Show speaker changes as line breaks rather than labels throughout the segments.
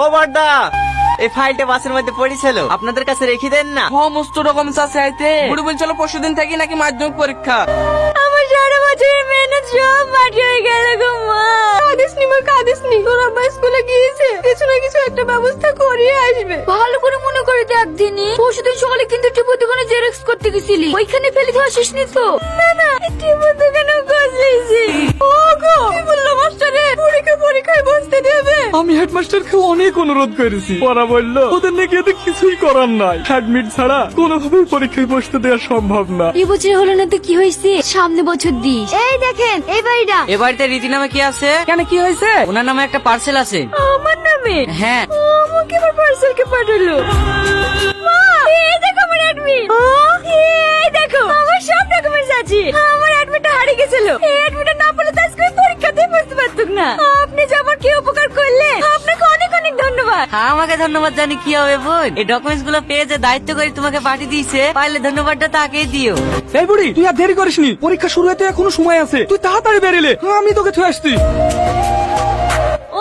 ও বড়দা, এই ফাইলটা বাসের মধ্যে পড়েছিল, আপনাদের কাছে রেখে দেন না।
সমস্ত ডকুমেন্টস আছে আইতে। বুড়ি বলছিল পরশুদিন থাকি নাকি মাধ্যমিক পরীক্ষা।
আমার সারা বছরের মেহনত সব মাটি হয়ে গেল গো মা। কাঁদিসনি মা, কাঁদিসনি। তোর আব্বা স্কুলে গিয়েছে, কিছু না কিছু একটা ব্যবস্থা করিয়ে আসবে। ভালো করে মনে করে দেখ দিনি, পরশুদিন সকালে কিন্তু টিপু দোকানে জেরক্স করতে গেছিলি, ওইখানে ফেলে দিয়ে আসিসনি তো? না না, টিপু দোকানেও কাজ লেগেছে। ও গো, কি বললো মাস্টারে? পরীক্ষায় বসতে দেবে?
আমি হেডমাস্টারকে অনেক অনুরোধ করেছি, ওরা বললো ওদের নাকি এতে কিছুই করার নাই, অ্যাডমিট ছাড়া কোনোভাবেই পরীক্ষায় বসতে দেওয়া সম্ভব না।
এই বছর হলো না তো কি হয়েছে, সামনে বছর দিস। এই দেখেন এই বাড়িটা।
এ বাড়িতে রীতি নামে কি আছে?
কেন, কি হয়েছে?
ওনার নামে একটা পার্সেল আছে।
আমার নামে?
হ্যাঁ।
আমাকে আমার পার্সেল কে পাঠালো? মা, এই দেখো আমার অ্যাডমিট। এই দেখো আমার সব ডকুমেন্টস আছে। আমার অ্যাডমিটটা হারিয়ে গেছিল, এই অ্যাডমিটটা না পেলে তো আজকে পরীক্ষাতে বসতে পারতুক না। আপনি যে আমার কি উপকার করলে, আপনাকে অনেক অনেক ধন্যবাদ।
আমাকে ধন্যবাদ জানি কি হবে বোন? এই ডকুমেন্টস গুলো পেয়ে যে দায়িত্ব করে তোমাকে পাঠিয়ে দিয়েছে, পাইলে ধন্যবাদটা তাকেই দিও।
এই বুড়ি, তুই আর দেরি করিসনি, পরীক্ষা শুরু হতে এখনো সময় আছে, তুই তাড়াতাড়ি বেরিলে, আমি তোকে থুয়ে আসছি।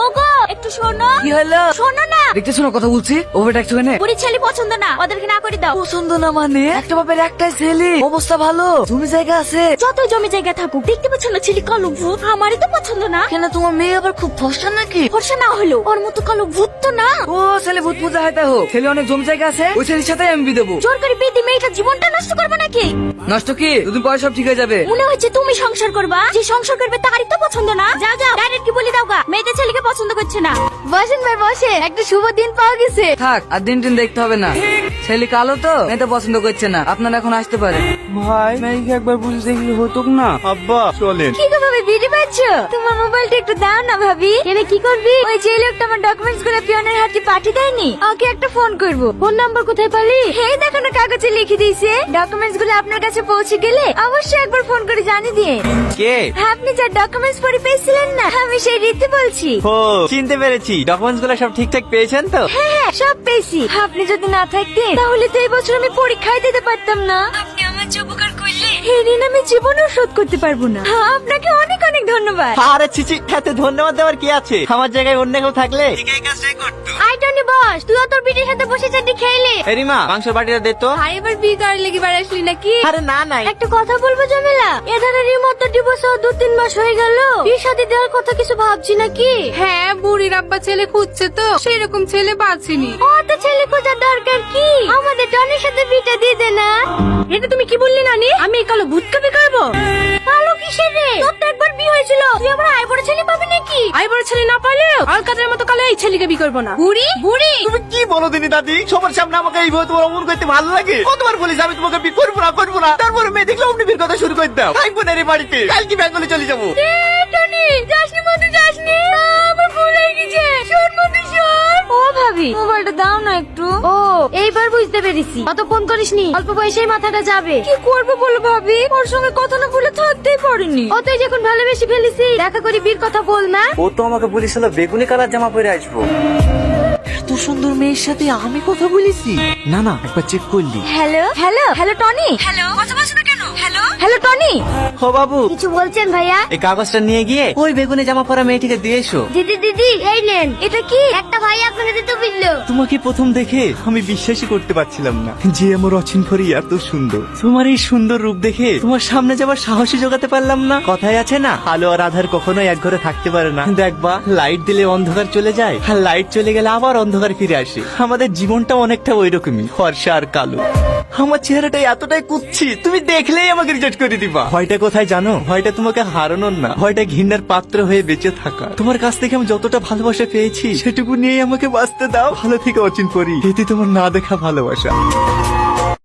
ওগো একটু শোনো।
কি হলো?
শোনো না,
দেখতেছো না কথা বলছি? ওভারটা একটু এনে।
পুরি ছেলে পছন্দ না, ওদেরকে না করে দাও।
পছন্দ না মানে? একটা বাপের একটাই ছেলে, অবস্থা ভালো, জমি জায়গা আছে।
যত জমি জায়গা থাকুক, দেখতে পাচ্ছ না ছেলে কালো ভূত? আমারই তো পছন্দ না।
কেন, তোমার মেয়ে আবার খুব ফসা নাকি?
ফর্সা না হলো ওর মতো কালো ভূত তো না।
ও ছেলে ভূত পূজা হয়, তাই হোক। ছেলে অনেক জমি জায়গা আছে, ওই ছেলের সাথে আমি বিয়ে দেবো।
জোর করে বিয়ে দিয়ে মেয়েটার জীবনটা নষ্ট করবে নাকি?
নষ্ট কি, দুদিন পরে সব ঠিক হয়ে যাবে।
মনে হচ্ছে তুমি সংসার করবা, যে সংসার করবে তারই তো পছন্দ না। যাও যাও, ডাইরেক্ট কি বলে দাও গা, মেয়েটা ছেলেকে পছন্দ করছে না। বসেন ভাই বসে, একটা শুভ দিন পাওয়া গেছে।
থাক, আর দিন টিন দেখতে হবে না। ছেলে কালো তো, মেয়ে তো পছন্দ করছে না, আপনারা এখন আসতে পারে।
ভাই, মেয়েকে একবার বুঝে দেখলে হতো না? আব্বা চলেন।
কি গো ভাবি, বিড়ি পাচ্ছ? তোমার মোবাইলটা একটু দাও না ভাবি। এনে কি করবি? ওই যে লোকটা আমার ডকুমেন্টস গুলো পিয়নের হাতে পাঠিয়ে দেয়নি, ওকে একটা ফোন করব। ফোন নাম্বার কোথায় পালি? এই দেখো না, কাগজে লিখে দিয়েছে। ডকুমেন্টস গুলো আপনার কাছে পৌঁছে গেলে অবশ্যই একবার ফোন করে জানিয়ে দিয়ে।
কে?
আপনি যা ডকুমেন্টস পড়ে পেয়েছিলেন না, আমি সেই রীতি বলছি।
ও, চিনতে পেরেছি। ডকুমেন্টস গুলো সব ঠিকঠাক পেয়েছেন তো?
হ্যাঁ হ্যাঁ, সব পেয়েছি। আপনি যদি না থাকতেন তাহলে তো এই বছর আমি পরীক্ষায় দিতে পারতাম না। আপনি আমার যে উপকার করলে, এই ঋণ আমি জীবনেও শোধ করতে পারবো না। আপনাকে অনেক অনেক ধন্যবাদ।
আরে চিচি, এতে ধন্যবাদ দেওয়ার কি আছে? আমার জায়গায় অন্য কেউ থাকলে ঠিক এই কাজটাই করতো।
আই টনি বস, তুইও তোর বিটির সাথে বসে চাটি খেলে।
এ রিমা, মাংসের বাটিটা দে তো।
আর এবার বিয়ে করার লেগে বার আসলি নাকি?
আরে না নাই।
একটা কথা বলবো জমেলা, এধারে রিমোট তো ডিভোর্স 2-3 মাস হয়ে গেল, বিয়ে শাদী দেওয়ার কথা কিছু ভাবছি নাকি?
হ্যাঁ, বুড়ির আব্বা ছেলে খুঁজছে তো, সেরকম ছেলে পাচ্ছিনি।
ও তো ছেলে খোঁজার দরকার কি? আমাদের টনির সাথে বিটা দিয়ে দে না। এটা তুমি কি বললি নানি? আমি এই কালো ভূতকে বিয়ে করবো? কালো কিসের রে? তোর তো একবার বিয়ে হয়েছিল, তুই আবার আই বড় ছেলে পাবি নাকি?
আই বড় ছেলে না পালেও আলকাদের মতো কালে এই ছেলেকে বিয়ে করবো না। বুড়ি বুড়ি,
তুমি কি বলো দিনি দাদি? সবার সামনে আমাকে এইভাবে তোমার অমন করতে ভালো লাগে? কতবার বলিস আমি তোমাকে বিয়ে করবো না, করবো না, তারপরে মেয়ে দেখলে অমনি বিয়ের কথা শুরু করে দাও। থাকবো না রে বাড়িতে, কালকে বেঙ্গলে চলে যাবো।
টনি যাসনি মতো যাসনি, আমার ভুল হয়ে গেছে। শোন মতো শোন। ও ভাবি, মোবাইলটা দাও না একটু। ও এইবার বুঝতে পেরেছি, অত ফোন করিসনি, অল্প বয়সেই মাথাটা যাবে। কি করবো বলো ভাবি, ওর সঙ্গে কথা না বলে থাকতেই পারিনি। অতই যখন ভালোবেসে ফেলেছি, দেখা করি বীর কথা বল না।
ও তো আমাকে বলেছিল বেগুনি কালার জামা পরে আসবো। এত সুন্দর মেয়ের সাথে আমি কথা বলেছি? না না, একবার চেক করলি?
Hello hello hello Tony. Hello, কথা বলছো না কেন? Hello hello Tony.
ও বাবু,
কিছু বলছেন ভাইয়া?
এই কাগজটা নিয়ে গিয়ে ওই বেগুনি জামা পরা মেয়েটিকে দিয়ে এসো।
দিদি দিদি, এই নেন। এটা কি? একটা ভাই আপনাকে দিতে বুঝলো।
তোমাকে প্রথম দেখে আমি বিশ্বাসই করতে পারছিলাম না যে আমার অচিন পরি এত সুন্দর। তোমার এই সুন্দর রূপ দেখে তোমার সামনে যাবার সাহসই জোগাতে পারলাম না। কথায় আছে না, আলো আর আধার কখনোই এক ঘরে থাকতে পারে না। দেখবা, লাইট দিলে অন্ধকার চলে যায়, আর লাইট চলে গেলে আবার অন্ধকার ফিরে আসে। আমাদের জীবনটা অনেকটা ওই রকমই, ফর্সা আর কালো। আমার চেহারাটা এতটাই কুচ্ছি, তুমি দেখলেই আমাকে রিজেক্ট করে দিবা। ভয়টা কোথায় জানো? ভয়টা তোমাকে হারানোর না, ভয়টা ঘৃণার পাত্র হয়ে বেঁচে থাকা। তোমার কাছ থেকে আমি যতটা ভালোবাসা পেয়েছি, সেটুকু নিয়েই আমাকে বাঁচতে দাও। ভালো থেকে অচিন পরি, এতে তোমার না দেখা ভালোবাসা।